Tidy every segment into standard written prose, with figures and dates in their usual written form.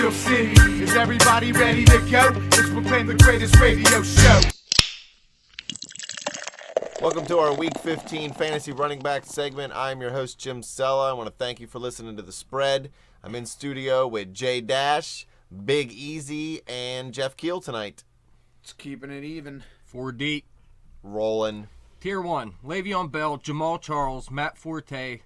Steel City. Is everybody ready to go? It's proclaimed the greatest radio show. Welcome to our Week 15 Fantasy Running Back segment. I'm your host, Jim Sella. I want to thank you for listening to The Spread. I'm in studio with Jay Dash, Big Easy, and Jeff Keel tonight. It's keeping it even. 4 deep. Rolling. Tier 1, Le'Veon Bell, Jamal Charles, Matt Forte,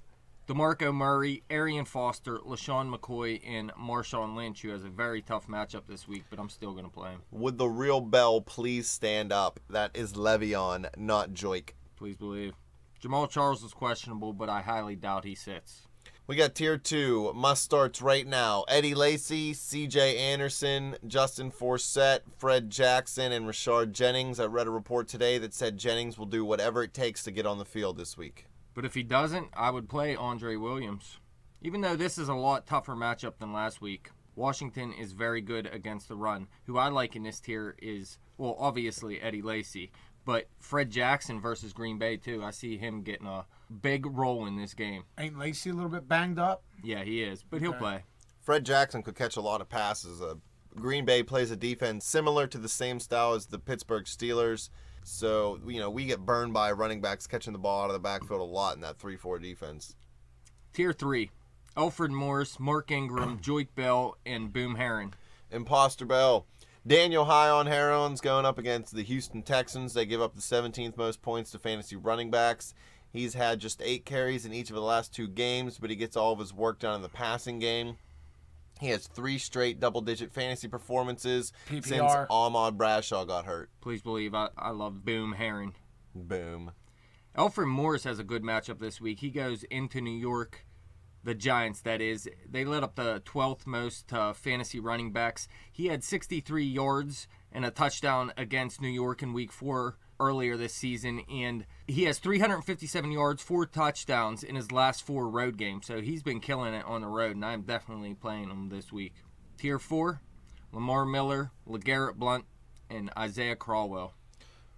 DeMarco Murray, Arian Foster, LaShawn McCoy, and Marshawn Lynch, who has a very tough matchup this week, but I'm still going to play him. Would the real Bell please stand up? That is Le'Veon, not Joik. Please believe. Jamal Charles is questionable, but I highly doubt he sits. We got Tier 2, must-starts right now. Eddie Lacy, C.J. Anderson, Justin Forsett, Fred Jackson, and Rashard Jennings. I read a report today that said Jennings will do whatever it takes to get on the field this week. But if he doesn't, I would play Andre Williams. Even though this is a lot tougher matchup than last week, Washington is very good against the run. Who I like in this tier is, well, obviously Eddie Lacy, but Fred Jackson versus Green Bay, too. I see him getting a big role in this game. Ain't Lacy a little bit banged up? Yeah, he is, but he'll play. Fred Jackson could catch a lot of passes. Green Bay plays a defense similar to the same style as the Pittsburgh Steelers. So, we get burned by running backs catching the ball out of the backfield a lot in that 3-4 defense. Tier 3, Alfred Morris, Mark Ingram, Joik Bell, and Boom Herron. Imposter Bell. Daniel High on Heron's going up against the Houston Texans. They give up the 17th most points to fantasy running backs. He's had just 8 carries in each of the last 2 games, but he gets all of his work done in the passing game. He has 3 straight double-digit fantasy performances PPR. Since Ahmad Bradshaw got hurt. Please believe I love Boom Herron. Boom. Alfred Morris has a good matchup this week. He goes into New York, the Giants, that is. They led up the 12th most fantasy running backs. He had 63 yards and a touchdown against New York in Week 4 earlier this season, and he has 357 yards, 4 touchdowns in his last 4 road games, so he's been killing it on the road, and I'm definitely playing him this week. Tier 4, Lamar Miller, LeGarrette Blount, and Isaiah Crowell.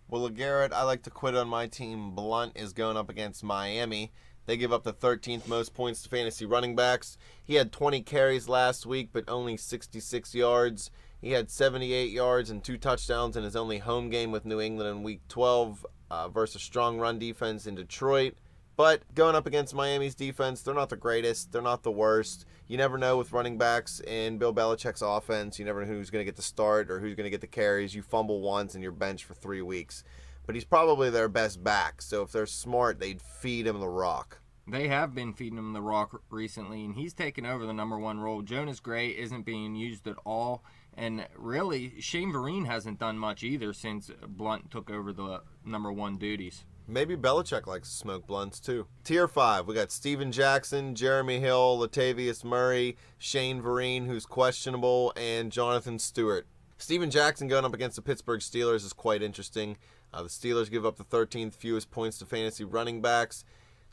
Well, LeGarrette, I like to quit on my team. Blount is going up against Miami. They give up the 13th most points to fantasy running backs. He had 20 carries last week, but only 66 yards. He had 78 yards and 2 touchdowns in his only home game with New England in Week 12 versus a strong run defense in Detroit. But going up against Miami's defense, they're not the greatest. They're not the worst. You never know with running backs in Bill Belichick's offense. You never know who's going to get the start or who's going to get the carries. You fumble once and you're benched for 3 weeks. But he's probably their best back. So if they're smart, they'd feed him the rock. They have been feeding him the rock recently, and he's taken over the number 1 role. Jonas Gray isn't being used at all. And really, Shane Vereen hasn't done much either since Blount took over the number 1 duties. Maybe Belichick likes to smoke blunts too. Tier 5, we got Steven Jackson, Jeremy Hill, Latavius Murray, Shane Vereen, who's questionable, and Jonathan Stewart. Steven Jackson going up against the Pittsburgh Steelers is quite interesting. The Steelers give up the 13th fewest points to fantasy running backs.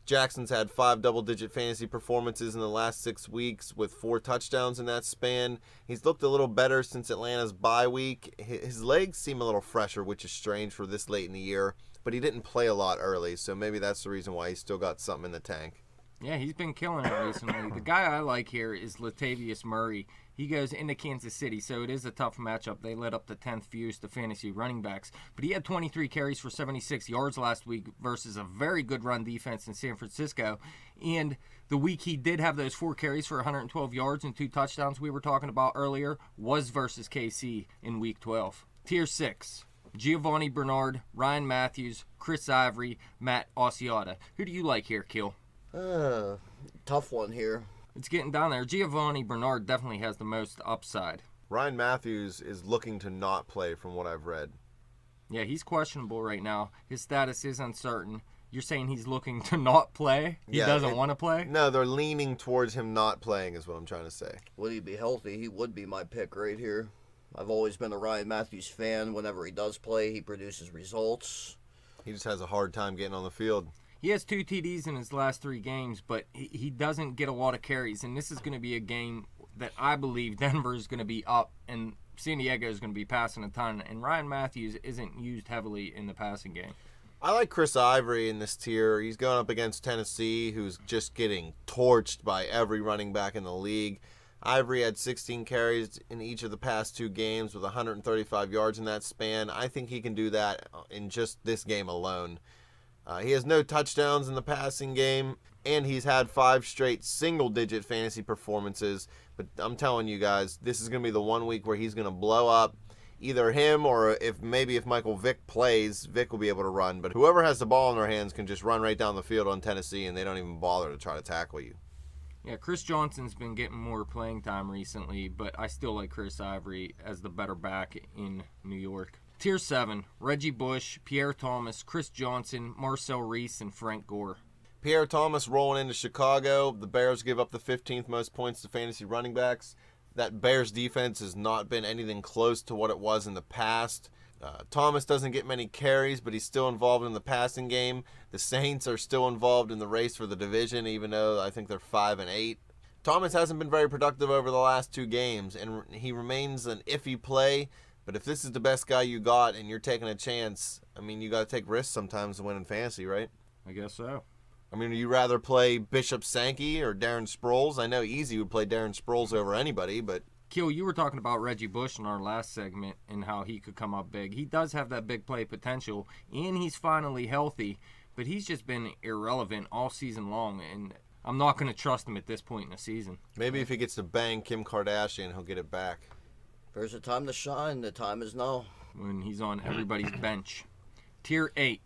Jackson's had 5 double-digit fantasy performances in the last 6 weeks with 4 touchdowns in that span. He's looked a little better since Atlanta's bye week. His legs seem a little fresher, which is strange for this late in the year, but he didn't play a lot early, so maybe that's the reason why he's still got something in the tank. Yeah, he's been killing it recently. The guy I like here is Latavius Murray. He goes into Kansas City, so it is a tough matchup. They led up the 10th fewest to fantasy running backs. But he had 23 carries for 76 yards last week versus a very good run defense in San Francisco. And the week he did have those 4 carries for 112 yards and 2 touchdowns we were talking about earlier was versus KC in Week 12. Tier 6, Giovanni Bernard, Ryan Matthews, Chris Ivory, Matt Asiata. Who do you like here, Kill? Tough one here. It's getting down there. Giovanni Bernard definitely has the most upside. Ryan Matthews is looking to not play from what I've read. Yeah, he's questionable right now. His status is uncertain. You're saying he's looking to not play? He doesn't want to play? No, they're leaning towards him not playing is what I'm trying to say. Would he be healthy? He would be my pick right here. I've always been a Ryan Matthews fan. Whenever he does play, he produces results. He just has a hard time getting on the field. He has 2 TDs in his last 3 games, but he doesn't get a lot of carries. And this is going to be a game that I believe Denver is going to be up and San Diego is going to be passing a ton. And Ryan Matthews isn't used heavily in the passing game. I like Chris Ivory in this tier. He's going up against Tennessee, who's just getting torched by every running back in the league. Ivory had 16 carries in each of the past 2 games with 135 yards in that span. I think he can do that in just this game alone. He has no touchdowns in the passing game, and he's had 5 straight single-digit fantasy performances. But I'm telling you guys, this is going to be the one week where he's going to blow up. Either him or if Michael Vick plays, Vick will be able to run. But whoever has the ball in their hands can just run right down the field on Tennessee, and they don't even bother to try to tackle you. Yeah, Chris Johnson's been getting more playing time recently, but I still like Chris Ivory as the better back in New York. Tier 7, Reggie Bush, Pierre Thomas, Chris Johnson, Marcel Reese, and Frank Gore. Pierre Thomas rolling into Chicago. The Bears give up the 15th most points to fantasy running backs. That Bears defense has not been anything close to what it was in the past. Thomas doesn't get many carries, but he's still involved in the passing game. The Saints are still involved in the race for the division, even though I think they're 5-8. Thomas hasn't been very productive over the last 2 games, and he remains an iffy play. But if this is the best guy you got and you're taking a chance, I mean, you got to take risks sometimes to win in fantasy, right? I guess so. I mean, would you rather play Bishop Sankey or Darren Sproles? I know Easy would play Darren Sproles over anybody, but... Kiel, you were talking about Reggie Bush in our last segment and how he could come up big. He does have that big play potential, and he's finally healthy, but he's just been irrelevant all season long, and I'm not going to trust him at this point in the season. Maybe if he gets to bang Kim Kardashian, he'll get it back. There's a time to shine. The time is now. When he's on everybody's bench. Tier 8,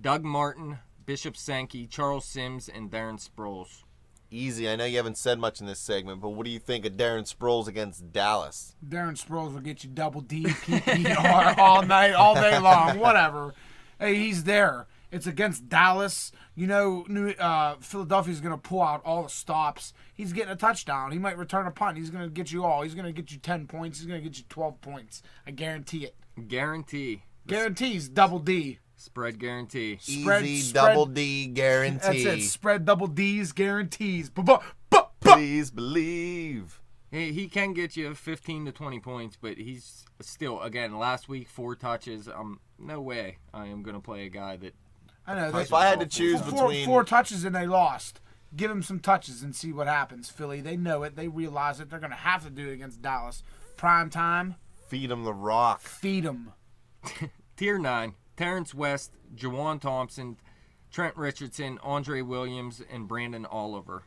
Doug Martin, Bishop Sankey, Charles Sims, and Darren Sproles. Easy. I know you haven't said much in this segment, but what do you think of Darren Sproles against Dallas? Darren Sproles will get you double D, PPR all night, all day long, whatever. Hey, he's there. It's against Dallas. You know, Philadelphia's going to pull out all the stops. He's getting a touchdown. He might return a punt. He's going to get you all. He's going to get you 10 points. He's going to get you 12 points. I guarantee it. Guarantee. Guarantees double D. Spread guarantee. Easy double D guarantee. That's it. Spread double D's guarantees. Please believe. He can get you 15 to 20 points, but he's still, again, last week, 4 touches. No way I am going to play a guy that... I know. If I had to choose between... 4 touches and they lost. Give him some touches and see what happens. Philly, they know it. They realize it. They're going to have to do it against Dallas. Prime time. Feed him the rock. Feed him. Tier 9, Terrence West, Juwan Thompson, Trent Richardson, Andre Williams, and Brandon Oliver.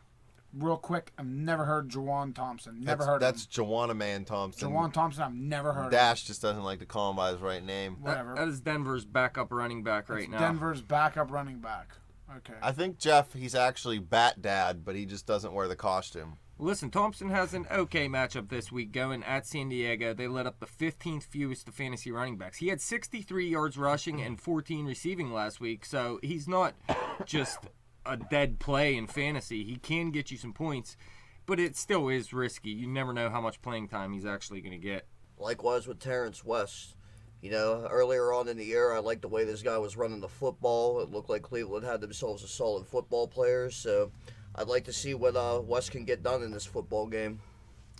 Real quick, I've never heard Juwan Thompson. Never heard of him. That's Juwan Man Thompson. Juwan Thompson, I've never heard of him. Dash just doesn't like to call him by his right name. Whatever. That is Denver's backup running back right now. Denver's backup running back. Okay. I think, Jeff, he's actually Bat Dad, but he just doesn't wear the costume. Listen, Thompson has an okay matchup this week going at San Diego. They let up the 15th fewest to fantasy running backs. He had 63 yards rushing and 14 receiving last week, so he's not just a dead play in fantasy. He can get you some points, but it still is risky. You never know how much playing time he's actually going to get. Likewise with Terrence West. You know, earlier on in the year, I liked the way this guy was running the football. It looked like Cleveland had themselves a solid football player, so I'd like to see what West can get done in this football game.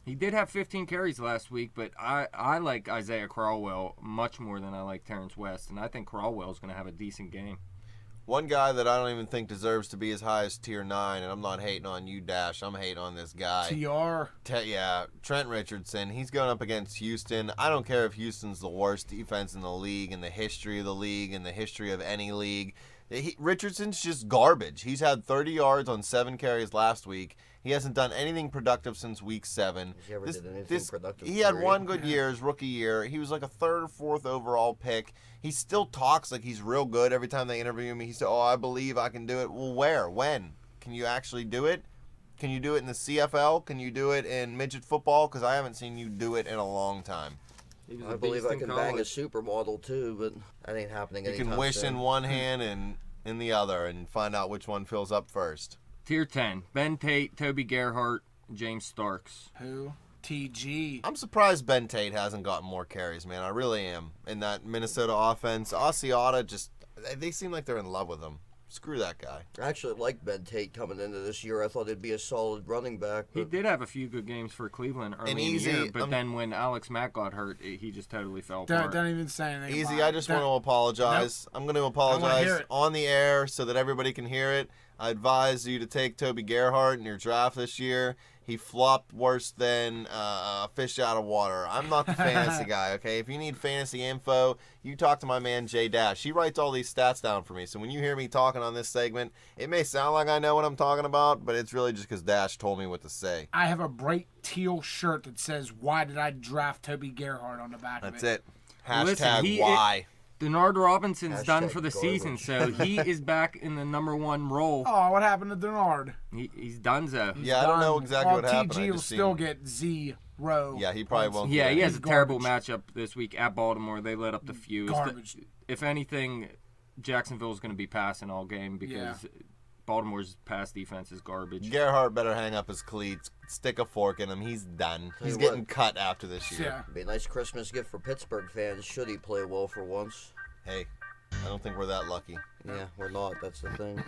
He did have 15 carries last week, but I like Isaiah Crowell much more than I like Terrence West, and I think Crowell's going to have a decent game. One guy that I don't even think deserves to be as high as Tier 9, and I'm not hating on you, Dash. I'm hating on this guy. TR. Trent Richardson. He's going up against Houston. I don't care if Houston's the worst defense in the league, in the history of the league, in the history of any league. Richardson's just garbage. He's had 30 yards on 7 carries last week. He hasn't done anything productive since week 7. Has he ever did anything productive? He had one good year, his rookie year. He was like a 3rd or 4th overall pick. He still talks like he's real good every time they interview him. He said, I believe I can do it. Well, where? When? Can you actually do it? Can you do it in the CFL? Can you do it in midget football? Because I haven't seen you do it in a long time. I believe I can bang a supermodel too, but that ain't happening anytime soon. You can wish in one hand and in the other and find out which one fills up first. Tier 10, Ben Tate, Toby Gerhart, James Starks. Who? TG. I'm surprised Ben Tate hasn't gotten more carries, man. I really am. In that Minnesota offense, Asiata they seem like they're in love with him. Screw that guy. I actually like Ben Tate coming into this year. I thought he'd be a solid running back. He did have a few good games for Cleveland early in the year, but then when Alex Mack got hurt, he just totally fell apart. Don't even say anything. Easy, I just want to apologize. Nope. I'm going to apologize on the air so that everybody can hear it. I advise you to take Toby Gerhart in your draft this year. He flopped worse than a fish out of water. I'm not the fantasy guy, okay? If you need fantasy info, you talk to my man Jay Dash. He writes all these stats down for me. So when you hear me talking on this segment, it may sound like I know what I'm talking about, but it's really just because Dash told me what to say. I have a bright teal shirt that says, "Why did I draft Toby Gerhart?" on the back of it. That's it. Listen, Hashtag why. Denard Robinson's done Hashtag for the garbage. season, so he is back in the number 1 role. Oh, what happened to Denard? He's donezo. Yeah, I don't know exactly what happened. TG I will just still seen- get zero. Yeah, he probably won't. Yeah, he has a He's terrible garbage. matchup this week at Baltimore. They let up the fuse. Garbage. If anything, Jacksonville's going to be passing all game because Baltimore's pass defense is garbage. Gerhart better hang up his cleats, stick a fork in him. He's done. He's you getting what. cut after this year. Yeah. Be a nice Christmas gift for Pittsburgh fans. Should he play well for once? Hey, I don't think we're that lucky. Yeah, we're not. That's the thing.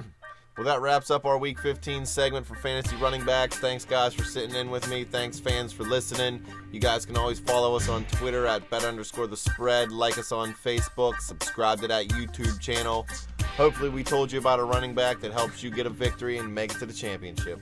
Well, that wraps up our Week 15 segment for Fantasy Running Backs. Thanks, guys, for sitting in with me. Thanks, fans, for listening. You guys can always follow us on Twitter at bet_the_spread. Like us on Facebook. Subscribe to that YouTube channel. Hopefully, we told you about a running back that helps you get a victory and make it to the championship.